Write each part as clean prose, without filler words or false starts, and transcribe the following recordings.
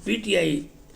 PTI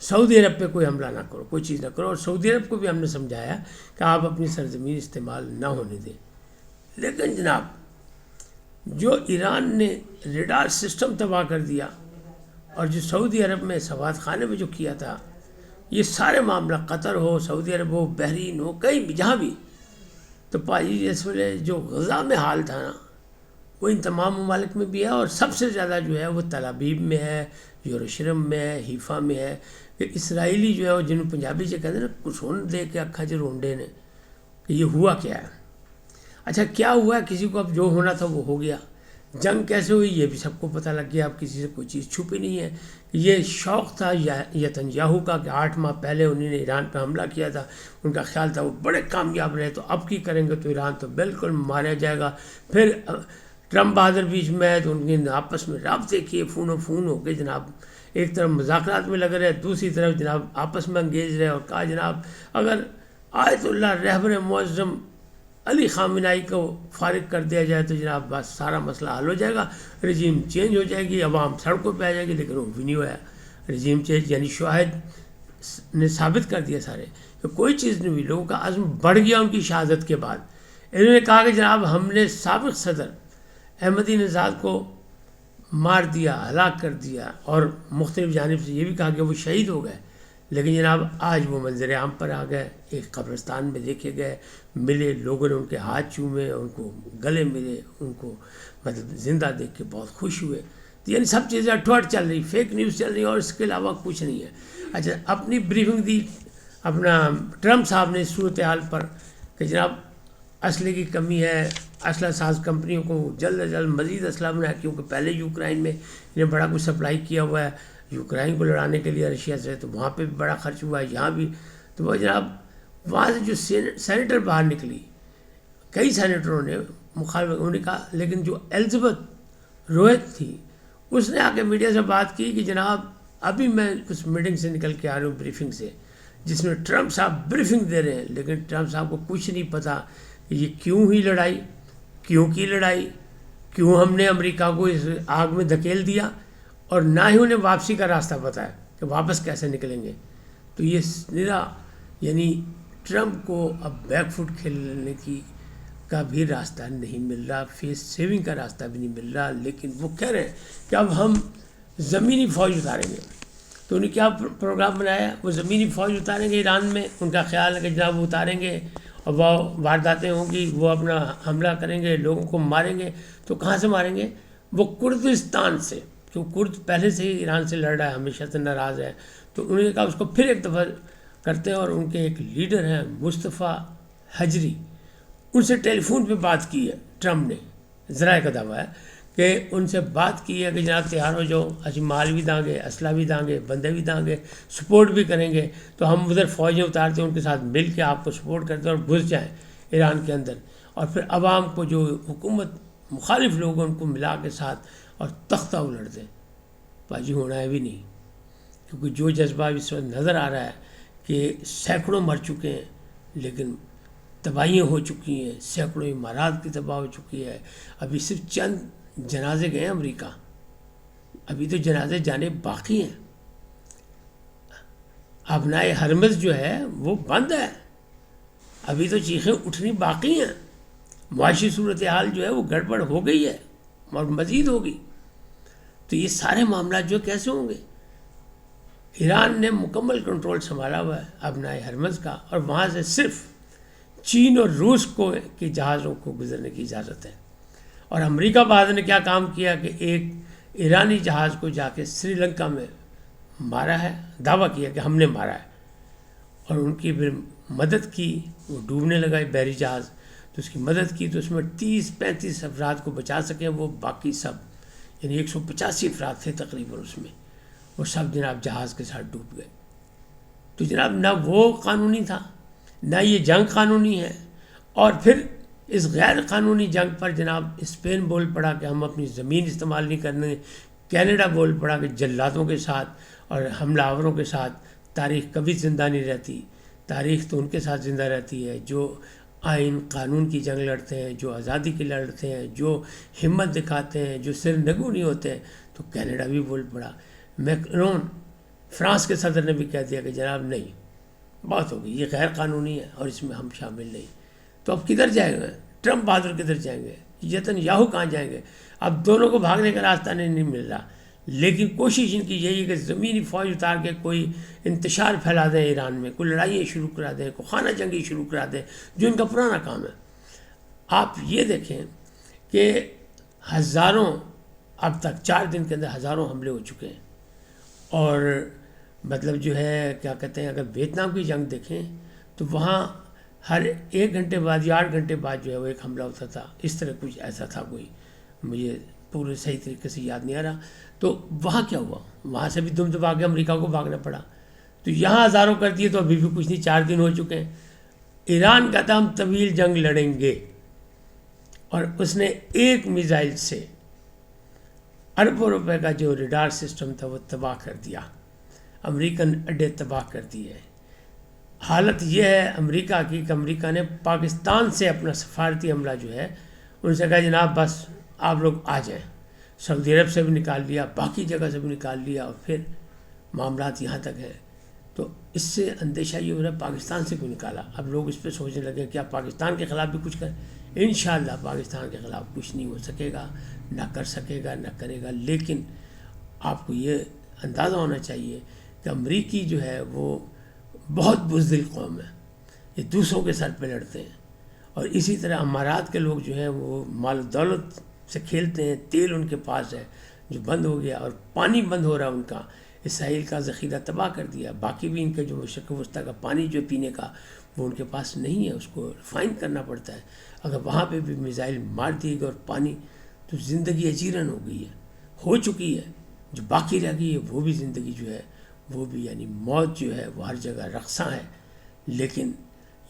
سعودی عرب پہ کوئی حملہ نہ کرو، کوئی چیز نہ کرو، اور سعودی عرب کو بھی ہم نے سمجھایا کہ آپ اپنی سرزمین استعمال نہ ہونے دیں۔ لیکن جناب جو ایران نے ریڈار سسٹم تباہ کر دیا، اور جو سعودی عرب میں سوات خانے میں جو کیا تھا، یہ سارے معاملہ قطر ہو، سعودی عرب ہو، بحرین ہو، کہیں بھی جہاں بھی، تو پاجی اس ویلے جو غزہ میں حال تھا نا، وہ ان تمام ممالک میں بھی ہے، اور سب سے زیادہ جو ہے وہ تل ابیب میں ہے، یروشلم میں ہے، حیفا میں ہے، کہ اسرائیلی جو ہے وہ جنہوں پنجابی سے کہتے ہیں نا کسون دے کے اکھا چ رونڈے نے، کہ یہ ہوا کیا ہے۔ اچھا کیا ہوا ہے، کسی کو اب جو ہونا تھا وہ ہو گیا۔ جنگ کیسے ہوئی یہ بھی سب کو پتہ لگ گیا، اب کسی سے کوئی چیز چھپی نہیں ہے۔ یہ شوق تھا نتنیاہو کا کہ 8 ماہ پہلے انہوں نے ایران پہ حملہ کیا تھا، ان کا خیال تھا وہ بڑے کامیاب رہے، تو اب کی کریں گے، تو ایران تو بالکل مارا جائے گا۔ پھر ٹرمپ بہادر بیچ میں ہے، تو ان کے آپس میں رابطے کیے، فون و فون ہو کے جناب ایک طرف مذاکرات میں لگے رہے، دوسری طرف جناب آپس میں انگیج رہے، اور کہا جناب اگر آیت اللہ رہبر معظم علی خامنہئی کو فارغ کر دیا جائے تو جناب بس سارا مسئلہ حل ہو جائے گا، رجیم چینج ہو جائے گی، عوام سڑکوں پہ آ جائے گی۔ لیکن وہ بھی نہیں ہوا، رجیم چینج یعنی شواہد نے ثابت کر دیا سارے کہ کوئی چیز نہیں ہوئی، لوگوں کا عزم بڑھ گیا ان کی شہادت کے بعد۔ انہوں نے کہا کہ جناب ہم نے سابق صدر احمدی نژاد کو مار دیا، ہلاک کر دیا، اور مختلف جانب سے یہ بھی کہا کہ وہ شہید ہو گئے، لیکن جناب آج وہ منظر عام پر آ گئے، ایک قبرستان میں دیکھے گئے، ملے، لوگوں نے ان کے ہاتھ چومے، ان کو گلے ملے، ان کو مطلب زندہ دیکھ کے بہت خوش ہوئے۔ تو یعنی سب چیزیں اٹھوٹ چل رہی، فیک نیوز چل رہی، اور اس کے علاوہ کچھ نہیں ہے۔ اچھا اپنی بریفنگ دی اپنا ٹرمپ صاحب نے اس صورتحال پر کہ جناب اسلحے کی کمی ہے، اسلحہ ساز کمپنیوں کو جلد از جلد مزید اسلحہ بنایا، کیونکہ پہلے یوکرائن میں انہیں بڑا کچھ سپلائی کیا ہوا ہے یوکرائن کو لڑانے کے لیے رشیا سے، تو وہاں پہ بھی بڑا خرچ ہوا ہے، یہاں بھی۔ تو وہ جناب وہاں سے جو سینیٹر باہر نکلی، کئی سینیٹروں نے مخالفت انہوں نے کہا، لیکن جو الزبتھ روہت تھی اس نے آ کے میڈیا سے بات کی کہ جناب ابھی میں کچھ میٹنگ سے نکل کے آ رہا ہوں، بریفنگ سے، جس میں ٹرمپ صاحب بریفنگ دے رہے ہیں، لیکن ٹرمپ صاحب کو کچھ نہیں پتہ کہ یہ کیوں ہوئی لڑائی، کیوں کی لڑائی، کیوں ہم نے امریکہ کو اس آگ میں دھکیل دیا، اور نہ ہی انہیں واپسی کا راستہ پتہ ہے کہ واپس کیسے نکلیں گے۔ تو یہ نرا یعنی ٹرمپ کو اب بیک فٹ کھیلنے کی کا بھی راستہ نہیں مل رہا، فیس سیونگ کا راستہ بھی نہیں مل رہا، لیکن وہ کہہ رہے ہیں کہ اب ہم زمینی فوج اتاریں گے۔ تو انہیں کیا پروگرام بنایا، وہ زمینی فوج اتاریں گے ایران میں، ان کا خیال ہے کہ جناب وہ اتاریں گے اور وہ وارداتیں ہوں گی، وہ اپنا حملہ کریں گے، لوگوں کو ماریں گے۔ تو کہاں سے ماریں گے؟ وہ کردستان سے، جو کرد پہلے سے ہی ایران سے لڑ رہا ہے، ہمیشہ سے ناراض ہے، تو انہوں نے کہا اس کو پھر ایک دفعہ کرتے ہیں، اور ان کے ایک لیڈر ہیں مصطفیٰ حجری، ان سے ٹیلی فون پہ بات کی ہے ٹرمپ نے، ذرائع کا دعویٰ ہے کہ ان سے بات کی ہے کہ جناب تیار ہو جاؤ، اچھی مال بھی دیں گے، اسلحہ بھی دیں گے، بندے بھی دیں گے، سپورٹ بھی کریں گے، تو ہم ادھر فوجیں اتارتے ہیں، ان کے ساتھ مل کے آپ کو سپورٹ کرتے ہیں اور گھس جائیں ایران کے اندر، اور پھر عوام کو جو حکومت مخالف لوگ ان کو ملا کے ساتھ اور تختہ الٹ دیں۔ باجی ہونا ہے بھی نہیں، کیونکہ جو جذبہ اس وقت نظر آ رہا ہے کہ سینکڑوں مر چکے ہیں، لیکن تباہیاں ہو چکی ہیں، سینکڑوں امارات کی تباہ ہو چکی ہے، ابھی صرف چند جنازے گئے ہیں امریکہ، ابھی تو جنازے جانے باقی ہیں، ابنائے ہرمز جو ہے وہ بند ہے، ابھی تو چیخیں اٹھنی باقی ہیں، معاشی صورتحال جو ہے وہ گڑبڑ ہو گئی ہے اور مزید ہوگی۔ تو یہ سارے معاملات جو کیسے ہوں گے؟ ایران نے مکمل کنٹرول سنبھالا ہوا ہے ابنائے ہرمز کا، اور وہاں سے صرف چین اور روس کو کے جہازوں کو گزرنے کی اجازت ہے، اور امریکہ بہادر نے کیا کام کیا کہ ایک ایرانی جہاز کو جا کے سری لنکا میں مارا ہے، دعویٰ کیا کہ ہم نے مارا ہے، اور ان کی پھر مدد کی، وہ ڈوبنے لگا بحری جہاز، تو اس کی مدد کی، تو اس میں 30-35 افراد کو بچا سکیں، وہ باقی سب یعنی 185 افراد تھے تقریباً اس میں، وہ سب جناب جہاز کے ساتھ ڈوب گئے۔ تو جناب نہ وہ قانونی تھا، نہ یہ جنگ قانونی ہے، اور پھر اس غیر قانونی جنگ پر جناب اسپین بول پڑا کہ ہم اپنی زمین استعمال نہیں کرنے، کینیڈا بول پڑا کہ جلادوں کے ساتھ اور حملہ آوروں کے ساتھ تاریخ کبھی زندہ نہیں رہتی، تاریخ تو ان کے ساتھ زندہ رہتی ہے جو آئین قانون کی جنگ لڑتے ہیں، جو آزادی کی لڑتے ہیں، جو ہمت دکھاتے ہیں، جو سر نگو نہیں ہوتے ہیں۔ تو کینیڈا بھی بول پڑا، میکرون فرانس کے صدر نے بھی کہہ دیا کہ جناب نہیں، بات ہوگی، یہ غیر قانونی ہے اور اس میں ہم شامل نہیں. تو اب کدھر جائیں گے؟ ٹرمپ بہادر کدھر جائیں گے؟ یتن یاہو کہاں جائیں گے؟ اب دونوں کو بھاگنے کا راستہ نہیں مل رہا. لیکن کوشش ان کی یہی ہے کہ زمینی فوج اتار کے کوئی انتشار پھیلا دیں ایران میں، کوئی لڑائیاں شروع کرا دیں، کوئی خانہ جنگی شروع کرا دیں، جو ان کا پرانا کام ہے. آپ یہ دیکھیں کہ ہزاروں، اب تک 4 دن کے اندر ہزاروں حملے ہو چکے ہیں. اور مطلب جو ہے کیا کہتے ہیں، اگر ویتنام کی جنگ دیکھیں تو وہاں ہر 1 گھنٹے بعد یا 8 گھنٹے بعد جو ہے وہ ایک حملہ ہوتا تھا. اس طرح کچھ ایسا تھا، کوئی مجھے پورے صحیح طریقے سے یاد نہیں آ رہا. تو وہاں کیا ہوا؟ وہاں سے بھی دم دبا کے امریکہ کو بھاگنا پڑا. تو یہاں ہزاروں کر دیے تو ابھی بھی کچھ نہیں، 4 دن ہو چکے ہیں. ایران کا تھا ہم طویل جنگ لڑیں گے، اور اس نے ایک میزائل سے اربوں روپے کا جو ریڈار سسٹم تھا وہ تباہ کر دیا، امریکن اڈے تباہ کر دیے. حالت یہ ہے امریکہ کی کہ امریکہ نے پاکستان سے اپنا سفارتی عملہ جو ہے ان سے کہا جناب بس آپ لوگ آ جائیں. سعودی عرب سے بھی نکال لیا، باقی جگہ سے بھی نکال لیا، اور پھر معاملات یہاں تک ہیں. تو اس سے اندیشہ یہ ہو رہا ہے پاکستان سے کیوں نکالا. اب لوگ اس پہ سوچنے لگے کہ آپ پاکستان کے خلاف بھی کچھ کریں. انشاءاللہ پاکستان کے خلاف کچھ نہیں ہو سکے گا، نہ کر سکے گا، نہ کرے گا. لیکن آپ کو یہ اندازہ ہونا چاہیے کہ امریکی جو ہے وہ بہت بزدل قوم ہے، یہ دوسروں کے سر پہ لڑتے ہیں. اور اسی طرح امارات کے لوگ جو ہیں وہ مال و دولت سے کھیلتے ہیں. تیل ان کے پاس ہے جو بند ہو گیا، اور پانی بند ہو رہا ہے ان کا. اسرائیل کا ذخیرہ تباہ کر دیا. باقی بھی ان کے جو مشرق وسطیٰ کا پانی جو پینے کا وہ ان کے پاس نہیں ہے، اس کو ریفائن کرنا پڑتا ہے. اگر وہاں پہ بھی میزائل مار دیے گئے اور پانی، تو زندگی اجیرن ہو گئی ہے، ہو چکی ہے. جو باقی رہ گئی ہے وہ بھی زندگی جو ہے وہ بھی، یعنی موت جو ہے وہ ہر جگہ رقصاں ہے. لیکن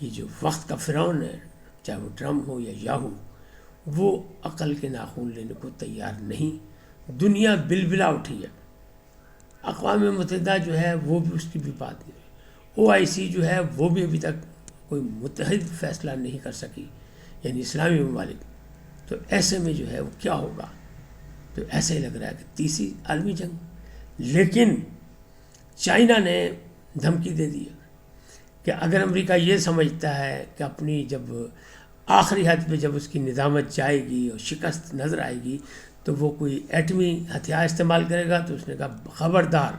یہ جو وقت کا فرعون ہے، چاہے وہ ٹرمپ ہو یا یاہو، وہ عقل کے ناخن لینے کو تیار نہیں. دنیا بلبلا اٹھی ہے. اقوام متحدہ جو ہے وہ بھی اس کی بھی بات نہیں. OIC جو ہے وہ بھی ابھی تک کوئی متحد فیصلہ نہیں کر سکی، یعنی اسلامی ممالک. تو ایسے میں جو ہے وہ کیا ہوگا؟ تو ایسے ہی لگ رہا ہے کہ تیسری عالمی جنگ. لیکن چائنا نے دھمکی دے دی کہ اگر امریکہ یہ سمجھتا ہے کہ اپنی جب آخری حد پہ جب اس کی ندامت جائے گی اور شکست نظر آئے گی تو وہ کوئی ایٹمی ہتھیار استعمال کرے گا. تو اس نے کہا خبردار،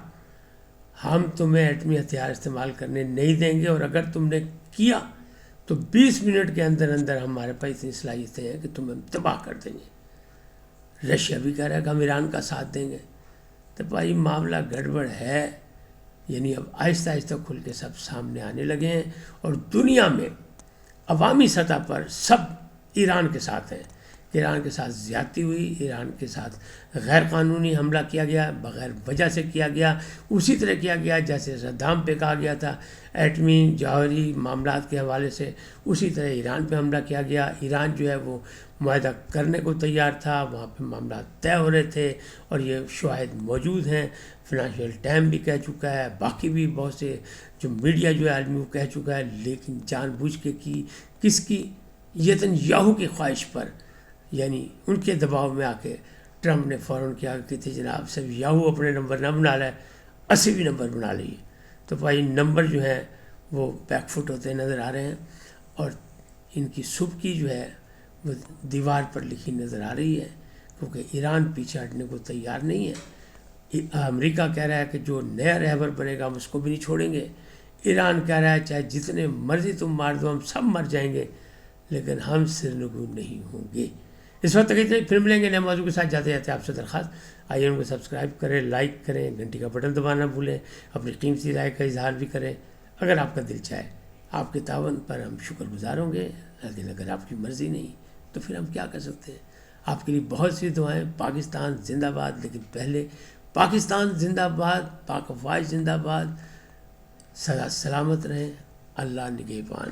ہم تمہیں ایٹمی ہتھیار استعمال کرنے نہیں دیں گے، اور اگر تم نے کیا تو 20 منٹ کے اندر اندر ہمارے پاس اتنی صلاحیتیں ہیں کہ تمہیں تباہ کر دیں گے. رشیا بھی کہہ رہا ہے کہ ہم ایران کا ساتھ دیں گے. تو بھائی معاملہ گڑبڑ ہے. یعنی اب آہستہ آہستہ کھل کے سب سامنے آنے لگے ہیں، اور دنیا میں عوامی سطح پر سب ایران کے ساتھ ہیں. ایران کے ساتھ زیادتی ہوئی، ایران کے ساتھ غیر قانونی حملہ کیا گیا، بغیر وجہ سے کیا گیا، اسی طرح کیا گیا جیسے صدام پہ کہا گیا تھا ایٹمی جوہری معاملات کے حوالے سے، اسی طرح ایران پہ حملہ کیا گیا. ایران جو ہے وہ معاہدہ کرنے کو تیار تھا، وہاں پہ معاملات طے ہو رہے تھے، اور یہ شواہد موجود ہیں. فنانشل ٹائم بھی کہہ چکا ہے، باقی بھی بہت سے جو میڈیا جو ہے عالمی وہ کہہ چکا ہے. لیکن جان بوجھ کے کی کس کی؟ یتن یاہو کی خواہش پر، یعنی ان کے دباؤ میں آ کے ٹرمپ نے فوراً کیا کہ تھے جناب صرف یاہو اپنے نمبر نہ بنا لے، 80 نمبر بنا لیے. تو بھائی نمبر جو ہیں وہ بیک فٹ ہوتے نظر آ رہے ہیں، اور ان کی صبح کی جو ہے وہ دیوار پر لکھی نظر آ رہی ہے، کیونکہ ایران پیچھے ہٹنے کو تیار نہیں ہے. امریکہ کہہ رہا ہے کہ جو نیا رہبر بنے گا ہم اس کو بھی نہیں چھوڑیں گے. ایران کہہ رہا ہے چاہے جتنے مرضی تم مار دو ہم سب مر جائیں گے، لیکن ہم سرنگو نہیں ہوں گے. اس وقت تک اتنے، پھر ملیں گے نئے موضوع کے ساتھ. جاتے جاتے آپ سے درخواست، آئیے ان کو سبسکرائب کریں، لائک کریں، گھنٹی کا بٹن دبانا بھولیں، اپنی قیمتی رائے کا اظہار بھی کریں اگر آپ کا دل چاہے. آپ کے تعاون پر ہم شکر گزار ہوں گے، لیکن اگر آپ کی مرضی نہیں تو پھر ہم کیا کر سکتے ہیں. آپ کے لیے بہت سی دعائیں. پاکستان زندہ باد. لیکن پہلے پاکستان زندہ باد، پاک افواج زندہ باد. سدا سلامت رہیں. اللہ نگہبان.